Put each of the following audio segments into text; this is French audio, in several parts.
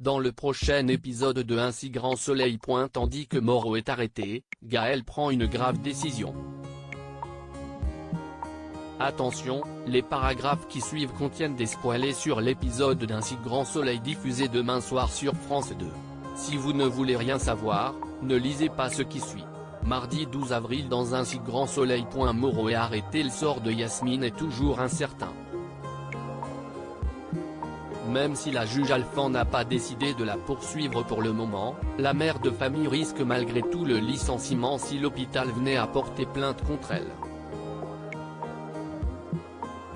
Dans le prochain épisode de Un si grand soleil. Tandis que Moreau est arrêté, Gaël prend une grave décision. Attention, les paragraphes qui suivent contiennent des spoilers sur l'épisode d'Un si grand soleil diffusé demain soir sur France 2. Si vous ne voulez rien savoir, ne lisez pas ce qui suit. Mardi 12 avril dans Un si grand soleil. Moreau est arrêté. Le sort de Yasmine est toujours incertain. Même si la juge Alphand n'a pas décidé de la poursuivre pour le moment, la mère de famille risque malgré tout le licenciement si l'hôpital venait à porter plainte contre elle.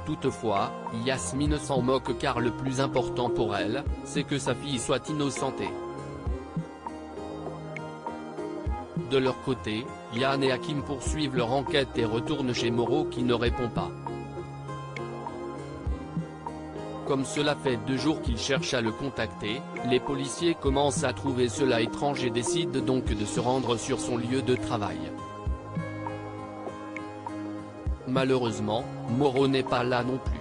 Toutefois, Yasmine s'en moque car le plus important pour elle, c'est que sa fille soit innocentée. De leur côté, Yann et Hakim poursuivent leur enquête et retournent chez Moreau qui ne répond pas. Comme cela fait 2 jours qu'ils cherchent à le contacter, les policiers commencent à trouver cela étrange et décident donc de se rendre sur son lieu de travail. Malheureusement, Moreau n'est pas là non plus.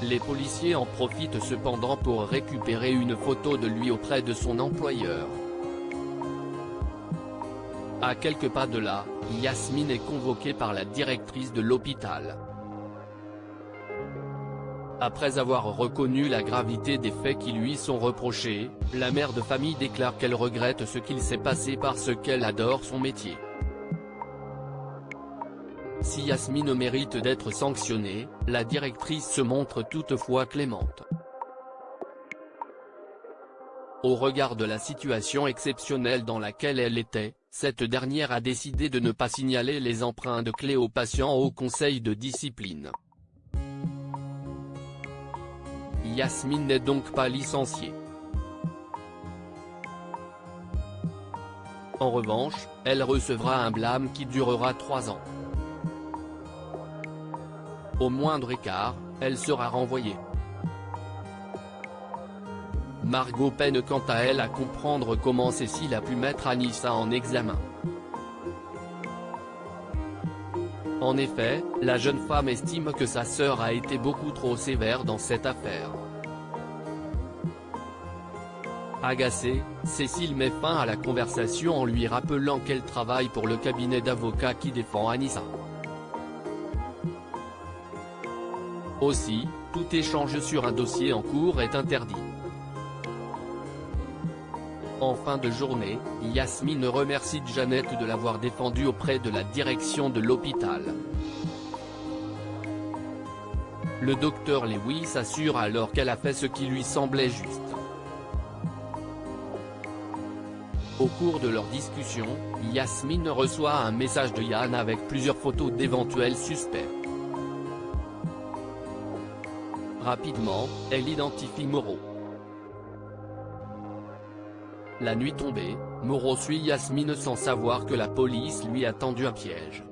Les policiers en profitent cependant pour récupérer une photo de lui auprès de son employeur. À quelques pas de là, Yasmine est convoquée par la directrice de l'hôpital. Après avoir reconnu la gravité des faits qui lui sont reprochés, la mère de famille déclare qu'elle regrette ce qu'il s'est passé parce qu'elle adore son métier. Si Yasmine mérite d'être sanctionnée, la directrice se montre toutefois clémente. Au regard de la situation exceptionnelle dans laquelle elle était, cette dernière a décidé de ne pas signaler les empreintes de clés aux patients au conseil de discipline. Yasmine n'est donc pas licenciée. En revanche, elle recevra un blâme qui durera 3 ans. Au moindre écart, elle sera renvoyée. Margot peine quant à elle à comprendre comment Cécile a pu mettre Anissa en examen. En effet, la jeune femme estime que sa sœur a été beaucoup trop sévère dans cette affaire. Agacée, Cécile met fin à la conversation en lui rappelant qu'elle travaille pour le cabinet d'avocats qui défend Anissa. Aussi, tout échange sur un dossier en cours est interdit. En fin de journée, Yasmine remercie Jeannette de l'avoir défendue auprès de la direction de l'hôpital. Le docteur Lewis assure alors qu'elle a fait ce qui lui semblait juste. Au cours de leur discussion, Yasmine reçoit un message de Yann avec plusieurs photos d'éventuels suspects. Rapidement, elle identifie Moreau. La nuit tombée, Moreau suit Yasmine sans savoir que la police lui a tendu un piège.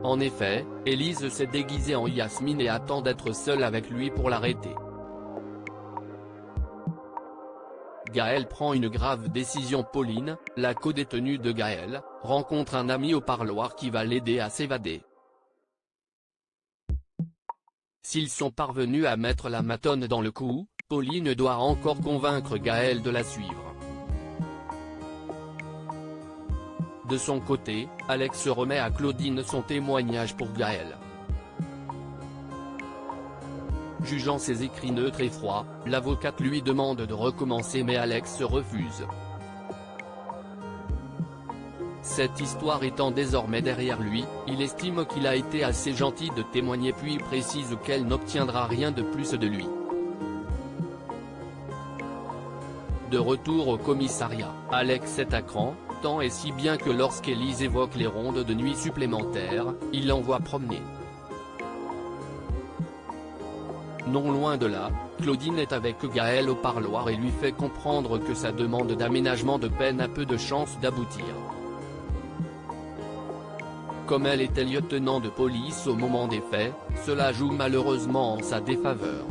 En effet, Élise s'est déguisée en Yasmine et attend d'être seule avec lui pour l'arrêter. Gaël prend une grave décision. Pauline, la codétenue de Gaël, rencontre un ami au parloir qui va l'aider à s'évader. S'ils sont parvenus à mettre la matonne dans le coup, Pauline doit encore convaincre Gaël de la suivre. De son côté, Alex remet à Claudine son témoignage pour Gaël. Jugeant ses écrits neutres et froids, l'avocate lui demande de recommencer mais Alex refuse. Cette histoire étant désormais derrière lui, il estime qu'il a été assez gentil de témoigner puis précise qu'elle n'obtiendra rien de plus de lui. De retour au commissariat, Alex est à cran, tant et si bien que lorsqu'Élise évoque les rondes de nuit supplémentaires, il l'envoie promener. Non loin de là, Claudine est avec Gaël au parloir et lui fait comprendre que sa demande d'aménagement de peine a peu de chances d'aboutir. Comme elle était lieutenant de police au moment des faits, cela joue malheureusement en sa défaveur.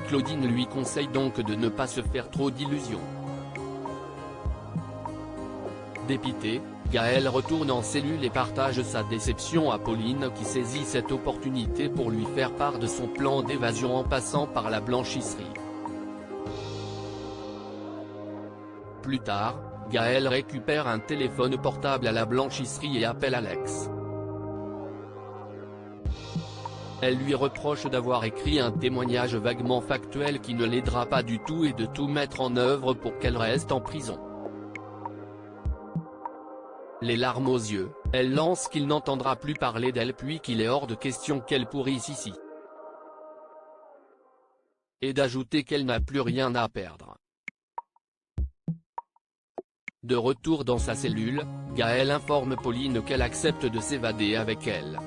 Claudine lui conseille donc de ne pas se faire trop d'illusions. Dépité, Gaël retourne en cellule et partage sa déception à Pauline qui saisit cette opportunité pour lui faire part de son plan d'évasion en passant par la blanchisserie. Plus tard, Gaël récupère un téléphone portable à la blanchisserie et appelle Alex. Elle lui reproche d'avoir écrit un témoignage vaguement factuel qui ne l'aidera pas du tout et de tout mettre en œuvre pour qu'elle reste en prison. Les larmes aux yeux, elle lance qu'il n'entendra plus parler d'elle puis qu'il est hors de question qu'elle pourrisse ici. Et d'ajouter qu'elle n'a plus rien à perdre. De retour dans sa cellule, Gaël informe Pauline qu'elle accepte de s'évader avec elle.